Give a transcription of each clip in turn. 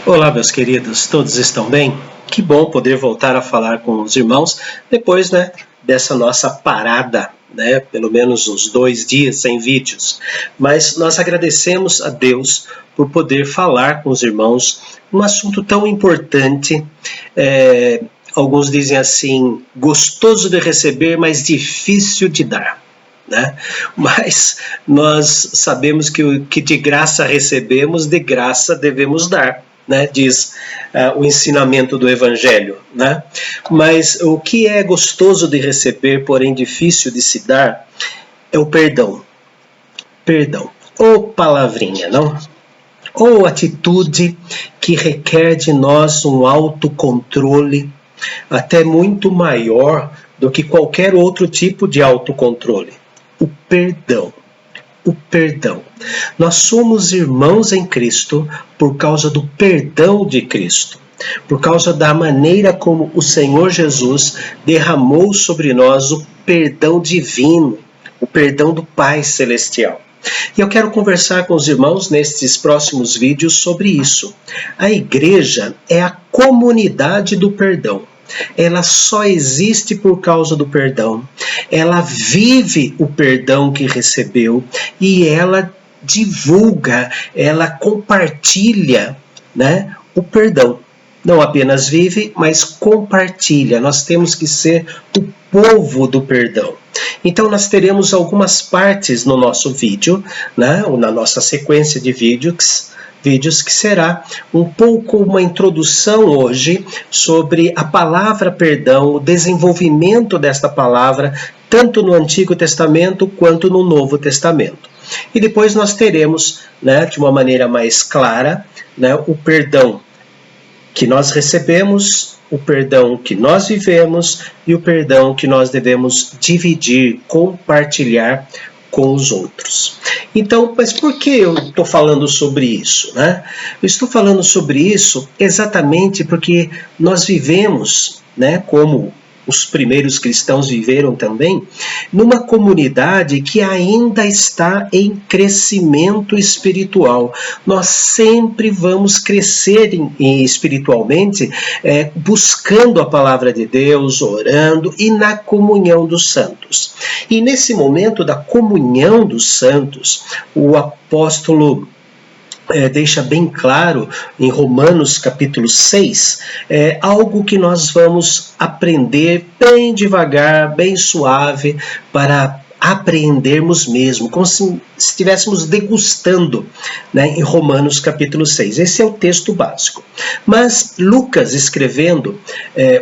Olá, meus queridos, todos estão bem? Que bom poder voltar a falar com os irmãos depois, dessa nossa parada, pelo menos uns 2 dias sem vídeos. Mas nós agradecemos a Deus por poder falar com os irmãos um assunto tão importante. Alguns dizem assim, gostoso de receber, mas difícil de dar. Mas nós sabemos que o que de graça recebemos, de graça devemos dar, diz o ensinamento do Evangelho. Mas o que é gostoso de receber, porém difícil de se dar, é o perdão. Perdão, ou palavrinha, não? Ou atitude que requer de nós um autocontrole, até muito maior do que qualquer outro tipo de autocontrole. O perdão. O perdão. Nós somos irmãos em Cristo por causa do perdão de Cristo, por causa da maneira como o Senhor Jesus derramou sobre nós o perdão divino, o perdão do Pai Celestial. E eu quero conversar com os irmãos nestes próximos vídeos sobre isso. A igreja é a comunidade do perdão. Ela só existe por causa do perdão. Ela vive o perdão que recebeu e ela divulga, ela compartilha, o perdão. Não apenas vive, mas compartilha. Nós temos que ser o povo do perdão. Então nós teremos algumas partes no nosso vídeo, ou na nossa sequência de vídeos que será um pouco uma introdução hoje sobre a palavra perdão, o desenvolvimento desta palavra, tanto no Antigo Testamento quanto no Novo Testamento. E depois nós teremos, de uma maneira mais clara, o perdão que nós recebemos, o perdão que nós vivemos e o perdão que nós devemos dividir, compartilhar com os outros. Então, mas por que eu estou falando sobre isso? Eu estou falando sobre isso exatamente porque nós vivemos, como os primeiros cristãos viveram também, numa comunidade que ainda está em crescimento espiritual. Nós sempre vamos crescer espiritualmente, buscando a palavra de Deus, orando e na comunhão dos santos. E nesse momento da comunhão dos santos, o apóstolo deixa bem claro em Romanos capítulo 6, algo que nós vamos aprender bem devagar, bem suave, para apreendermos mesmo, como se estivéssemos degustando, em Romanos capítulo 6. Esse é o texto básico. Mas Lucas, escrevendo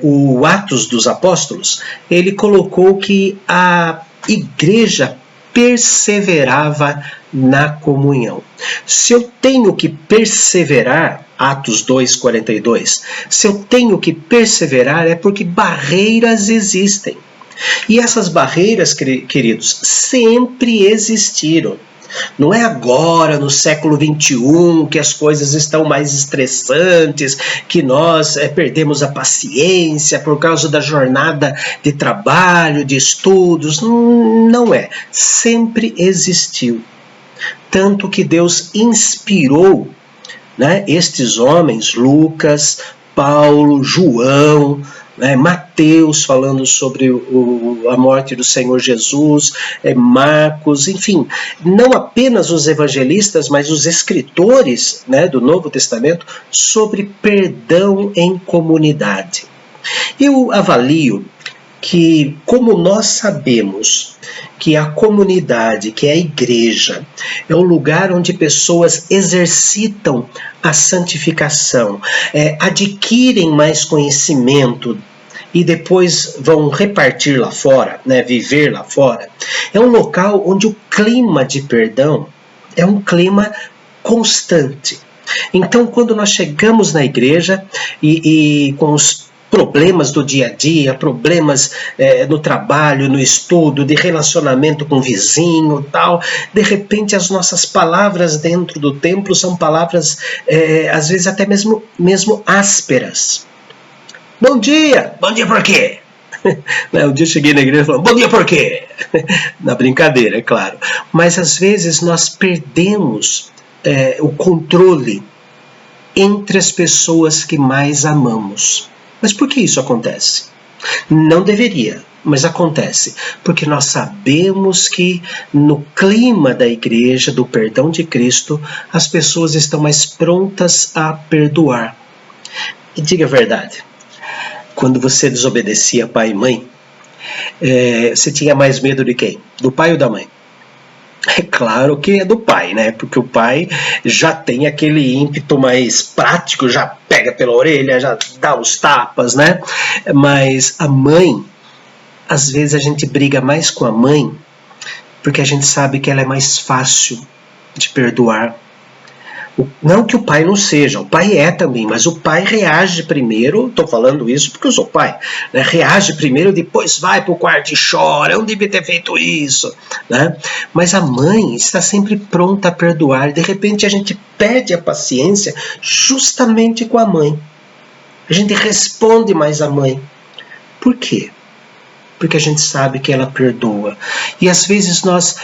o Atos dos Apóstolos, ele colocou que a igreja perseverava na comunhão. Se eu tenho que perseverar, Atos 2:42, se eu tenho que perseverar é porque barreiras existem. E essas barreiras, queridos, sempre existiram. Não é agora, no século XXI, que as coisas estão mais estressantes, que nós perdemos a paciência por causa da jornada de trabalho, de estudos. Não é. Sempre existiu. Tanto que Deus inspirou, estes homens, Lucas, Paulo, João, Mateus falando sobre a morte do Senhor Jesus, Marcos, enfim, não apenas os evangelistas, mas os escritores do Novo Testamento sobre perdão em comunidade. Eu avalio que, como nós sabemos que a comunidade, que é a igreja, é um lugar onde pessoas exercitam a santificação, adquirem mais conhecimento e depois vão repartir lá fora, viver lá fora, é um local onde o clima de perdão é um clima constante. Então, quando nós chegamos na igreja e com os problemas do dia a dia, problemas no trabalho, no estudo, de relacionamento com o vizinho, tal, de repente as nossas palavras dentro do templo são palavras, às vezes até mesmo ásperas. Bom dia por quê? Um dia eu cheguei na igreja e falei, bom dia por quê? Na brincadeira, é claro. Mas às vezes nós perdemos o controle entre as pessoas que mais amamos. Mas por que isso acontece? Não deveria, mas acontece, porque nós sabemos que no clima da igreja, do perdão de Cristo, as pessoas estão mais prontas a perdoar. E diga a verdade, quando você desobedecia pai e mãe, você tinha mais medo de quem? Do pai ou da mãe? É claro que é do pai, né? Porque o pai já tem aquele ímpeto mais prático, já pega pela orelha, já dá os tapas, né? Mas a mãe, às vezes a gente briga mais com a mãe porque a gente sabe que ela é mais fácil de perdoar. Não que o pai não seja, o pai é também, mas o pai reage primeiro, estou falando isso porque eu sou pai, né? Reage primeiro, depois vai para o quarto e chora, eu não devia ter feito isso, né? Mas a mãe está sempre pronta a perdoar, de repente a gente perde a paciência justamente com a mãe. A gente responde mais à mãe. Por quê? Porque a gente sabe que ela perdoa. E às vezes nós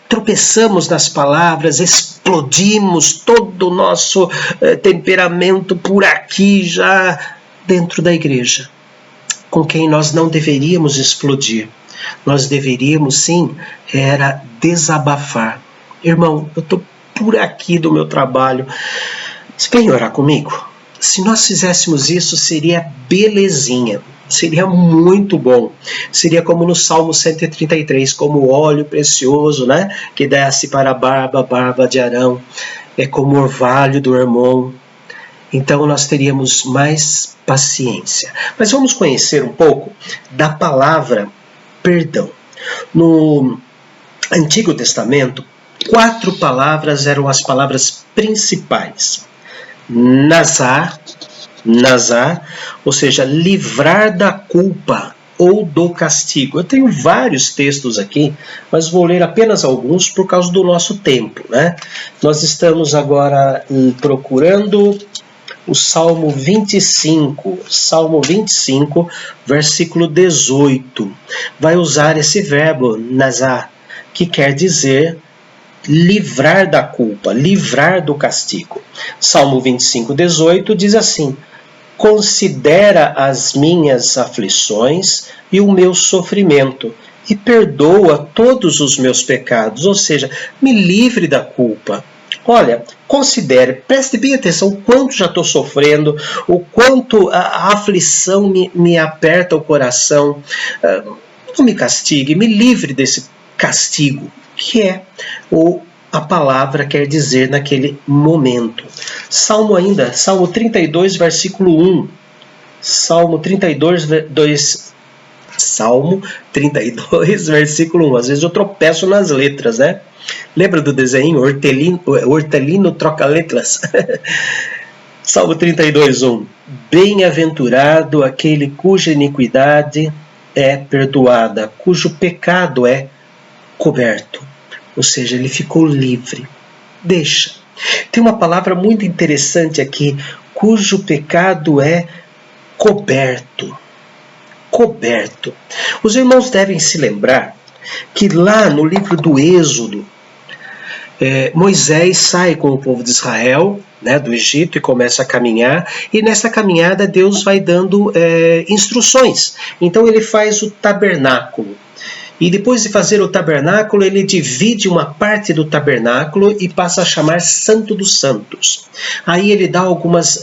tropeçamos nas palavras, explodimos todo o nosso temperamento por aqui já dentro da igreja, com quem nós não deveríamos explodir. Nós deveríamos sim, era desabafar. Irmão, eu estou por aqui do meu trabalho. Você vem orar comigo? Se nós fizéssemos isso, seria belezinha. Seria muito bom. Seria como no Salmo 133, como óleo precioso, né? Que desce para a barba de Arão. É como o orvalho do Hermon. Então nós teríamos mais paciência. Mas vamos conhecer um pouco da palavra perdão. No Antigo Testamento, 4 palavras eram as palavras principais. Nazar, ou seja, livrar da culpa ou do castigo. Eu tenho vários textos aqui, mas vou ler apenas alguns por causa do nosso tempo, né? Nós estamos agora procurando o Salmo 25, versículo 18. Vai usar esse verbo, nazar, que quer dizer livrar da culpa, livrar do castigo. Salmo 25, 18 diz assim: considera as minhas aflições e o meu sofrimento, e perdoa todos os meus pecados, ou seja, me livre da culpa. Olha, considere, preste bem atenção o quanto já estou sofrendo, o quanto a aflição me aperta o coração. Não me castigue, me livre desse castigo, que é a palavra quer dizer naquele momento. Salmo 32, versículo 1. Salmo 32, versículo 1. Às vezes eu tropeço nas letras, né? Lembra do desenho? Hortelino troca letras. Salmo 32, 1. Bem-aventurado aquele cuja iniquidade é perdoada, cujo pecado é coberto. Ou seja, ele ficou livre. Deixa. Tem uma palavra muito interessante aqui, cujo pecado é coberto. Coberto. Os irmãos devem se lembrar que lá no livro do Êxodo, Moisés sai com o povo de Israel, né, do Egito, e começa a caminhar, e nessa caminhada Deus vai dando instruções. Então ele faz o tabernáculo. E depois de fazer o tabernáculo, ele divide uma parte do tabernáculo e passa a chamar Santo dos Santos. Aí ele dá algumas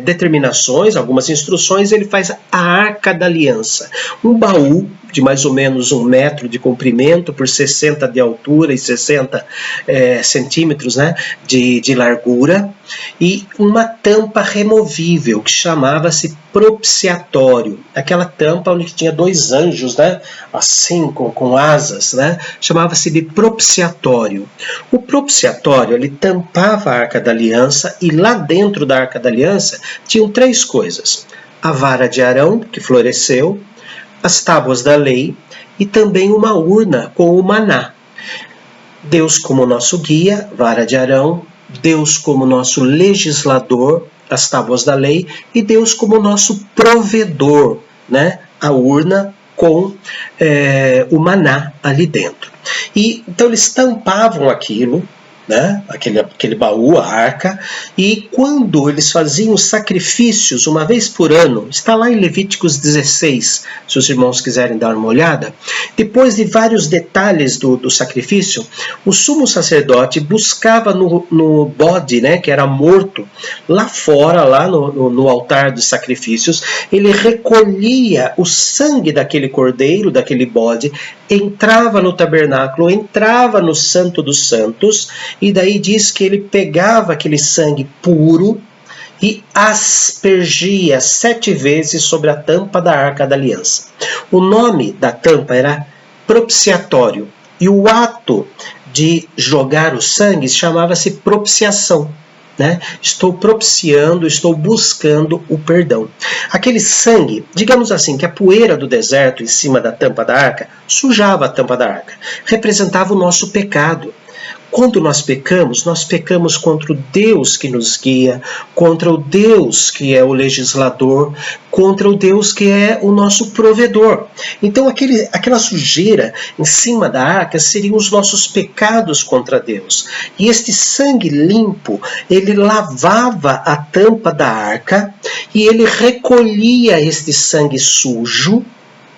determinações, algumas instruções, ele faz a Arca da Aliança. Um baú de mais ou menos 1 metro de comprimento por 60 de altura e 60 centímetros, né, de largura, e uma tampa removível que chamava-se propiciatório. Aquela tampa onde tinha 2 anjos, né, assim com asas, né, chamava-se de propiciatório. O propiciatório, ele tampava a Arca da Aliança, e lá dentro da Arca da Aliança tinham 3 coisas: a vara de Arão, que floresceu, as tábuas da lei e também uma urna com o maná. Deus como nosso guia, vara de Arão, Deus como nosso legislador, as tábuas da lei, e Deus como nosso provedor, né? A urna com o maná ali dentro. E então eles tampavam aquilo, né? Aquele baú, a arca, e quando eles faziam os sacrifícios uma vez por ano, está lá em Levíticos 16, se os irmãos quiserem dar uma olhada, depois de vários detalhes do sacrifício, o sumo sacerdote buscava no bode, né, que era morto, lá fora, lá no altar dos sacrifícios, ele recolhia o sangue daquele cordeiro, daquele bode, entrava no tabernáculo, entrava no Santo dos Santos, e daí diz que ele pegava aquele sangue puro e aspergia 7 vezes sobre a tampa da Arca da Aliança. O nome da tampa era propiciatório, e o ato de jogar o sangue chamava-se propiciação. Né? Estou propiciando, estou buscando o perdão. Aquele sangue, digamos assim, que a poeira do deserto em cima da tampa da arca sujava a tampa da arca, representava o nosso pecado. Quando nós pecamos contra o Deus que nos guia, contra o Deus que é o legislador, contra o Deus que é o nosso provedor. Então aquela sujeira em cima da arca seriam os nossos pecados contra Deus. E este sangue limpo, ele lavava a tampa da arca e ele recolhia este sangue sujo.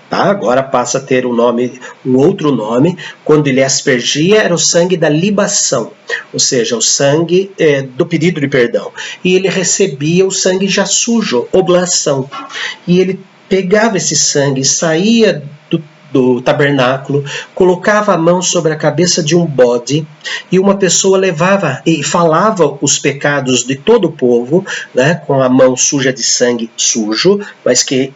Tá? Agora passa a ter um outro nome. Quando ele aspergia, era o sangue da libação, ou seja, o sangue do pedido de perdão. E ele recebia o sangue já sujo, oblação. E ele pegava esse sangue, saía do tabernáculo, colocava a mão sobre a cabeça de um bode, e uma pessoa levava e falava os pecados de todo o povo, né, com a mão suja de sangue sujo, mas que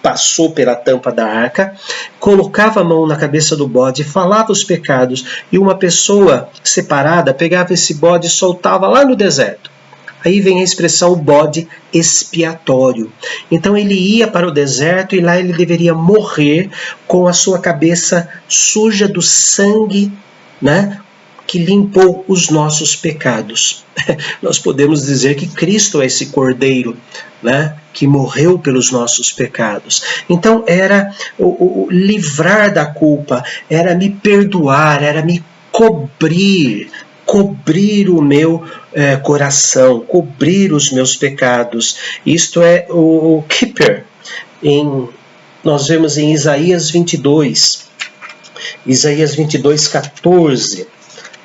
passou pela tampa da arca, colocava a mão na cabeça do bode, falava os pecados, e uma pessoa separada pegava esse bode e soltava lá no deserto. Aí vem a expressão bode expiatório. Então ele ia para o deserto e lá ele deveria morrer com a sua cabeça suja do sangue, né, que limpou os nossos pecados. Nós podemos dizer que Cristo é esse cordeiro, né, que morreu pelos nossos pecados. Então era o livrar da culpa, era me perdoar, era me cobrir o meu coração, cobrir os meus pecados. Isto é o Kippur. Nós vemos em Isaías 22, 14.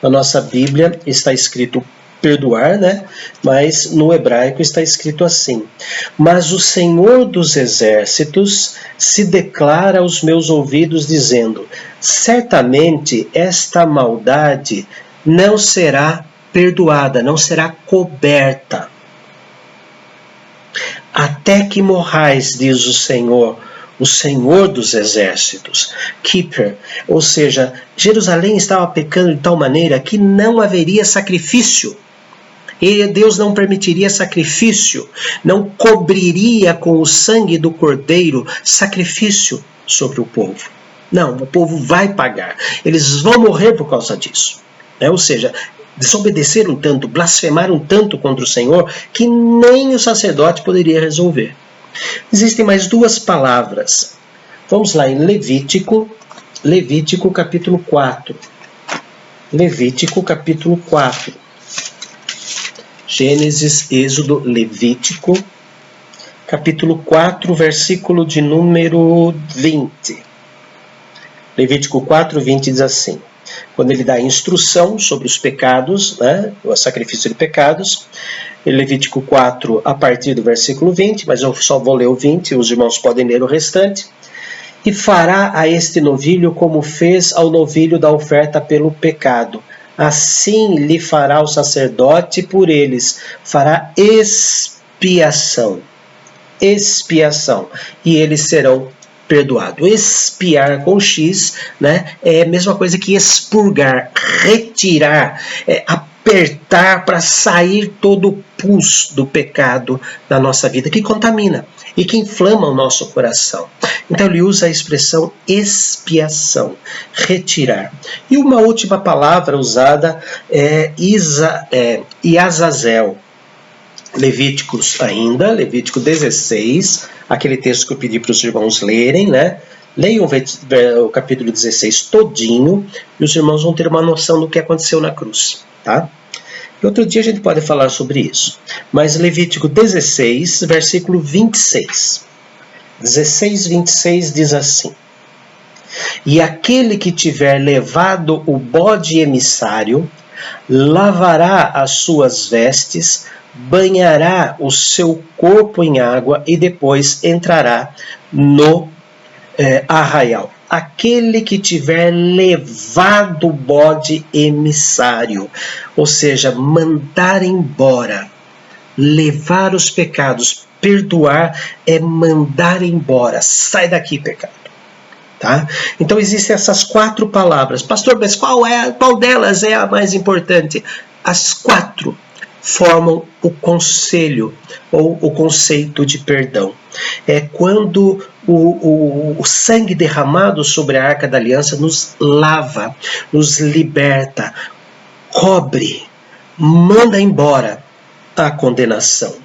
Na nossa Bíblia está escrito perdoar, né? Mas no hebraico está escrito assim: mas o Senhor dos exércitos se declara aos meus ouvidos dizendo: certamente esta maldade não será perdoada, não será coberta, até que morrais, diz o Senhor dos exércitos. Kippur, ou seja, Jerusalém estava pecando de tal maneira que não haveria sacrifício. E Deus não permitiria sacrifício, não cobriria com o sangue do cordeiro sacrifício sobre o povo. Não, o povo vai pagar, eles vão morrer por causa disso. Ou seja, desobedeceram tanto, blasfemaram tanto contra o Senhor, que nem o sacerdote poderia resolver. Existem mais 2 palavras. Vamos lá em Levítico capítulo 4. Levítico capítulo 4. Gênesis, Êxodo, Levítico, capítulo 4, versículo de número 20. Levítico 4, 20 diz assim: quando ele dá a instrução sobre os pecados, né, o sacrifício de pecados, em Levítico 4, a partir do versículo 20, mas eu só vou ler o 20, os irmãos podem ler o restante. E fará a este novilho como fez ao novilho da oferta pelo pecado. Assim lhe fará o sacerdote por eles, fará expiação, e eles serão perdoado. Expiar com X, né, é a mesma coisa que expurgar, retirar, apertar para sair todo o pus do pecado da nossa vida, que contamina e que inflama o nosso coração. Então ele usa a expressão expiação, retirar. E uma última palavra usada é Iazazel. Levítico 16, aquele texto que eu pedi para os irmãos lerem, né? Leiam o capítulo 16 todinho, e os irmãos vão ter uma noção do que aconteceu na cruz. tá? E outro dia a gente pode falar sobre isso. Mas Levítico 16, versículo 26. 16, 26 diz assim: E aquele que tiver levado o bode emissário, lavará as suas vestes, banhará o seu corpo em água e depois entrará no arraial. Aquele que tiver levado o bode emissário, ou seja, mandar embora, levar os pecados, perdoar é mandar embora. Sai daqui, pecado. Tá? Então existem essas 4 palavras. Pastor, mas qual delas é a mais importante? As 4 formam o conselho ou o conceito de perdão. É quando o sangue derramado sobre a Arca da Aliança nos lava, nos liberta, cobre, manda embora a condenação.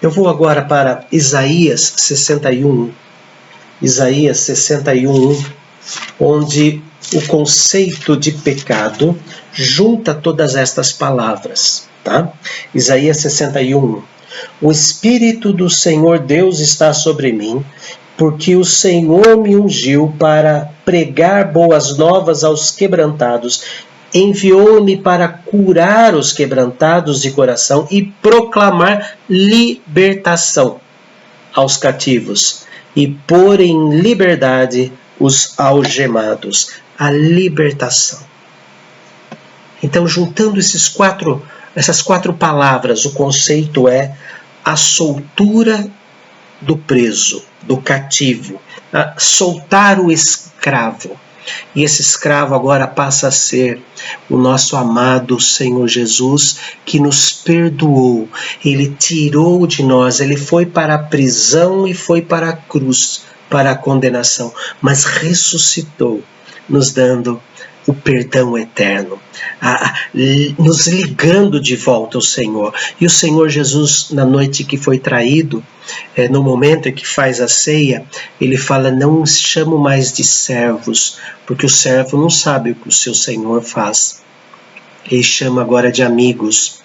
Eu vou agora para Isaías 61. Isaías 61, onde o conceito de pecado junta todas estas palavras. Tá? Isaías 61. O Espírito do Senhor Deus está sobre mim, porque o Senhor me ungiu para pregar boas novas aos quebrantados, enviou-me para curar os quebrantados de coração e proclamar libertação aos cativos e pôr em liberdade os algemados. A libertação. Então, juntando essas quatro palavras, o conceito é a soltura do preso, do cativo, soltar o escravo. E esse escravo agora passa a ser o nosso amado Senhor Jesus, que nos perdoou. Ele tirou de nós, ele foi para a prisão e foi para a cruz, para a condenação, mas ressuscitou, nos dando o perdão eterno, nos ligando de volta ao Senhor. E o Senhor Jesus, na noite que foi traído, no momento em que faz a ceia, ele fala: não os chamo mais de servos, porque o servo não sabe o que o seu Senhor faz. Ele chama agora de amigos.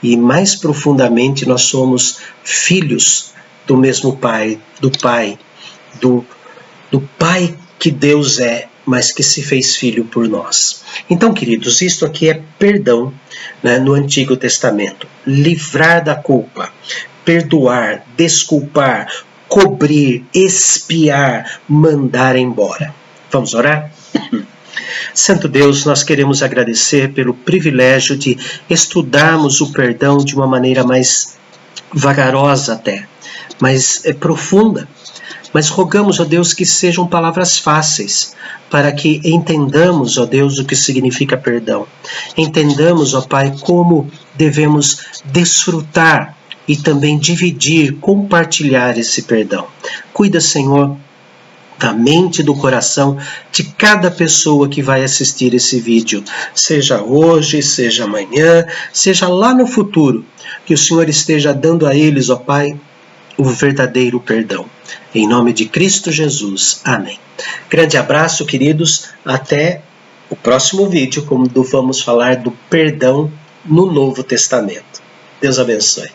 E mais profundamente nós somos filhos do mesmo Pai, do Pai que Deus é, mas que se fez filho por nós. Então, queridos, isto aqui é perdão, né, no Antigo Testamento. Livrar da culpa, perdoar, desculpar, cobrir, expiar, mandar embora. Vamos orar? Santo Deus, nós queremos agradecer pelo privilégio de estudarmos o perdão de uma maneira mais vagarosa até, mais profunda. Mas rogamos, ó Deus, que sejam palavras fáceis, para que entendamos, ó Deus, o que significa perdão. Entendamos, ó Pai, como devemos desfrutar e também dividir, compartilhar esse perdão. Cuida, Senhor, da mente e do coração de cada pessoa que vai assistir esse vídeo, seja hoje, seja amanhã, seja lá no futuro, que o Senhor esteja dando a eles, ó Pai, o verdadeiro perdão. Em nome de Cristo Jesus. Amém. Grande abraço, queridos. Até o próximo vídeo, quando vamos falar do perdão no Novo Testamento. Deus abençoe.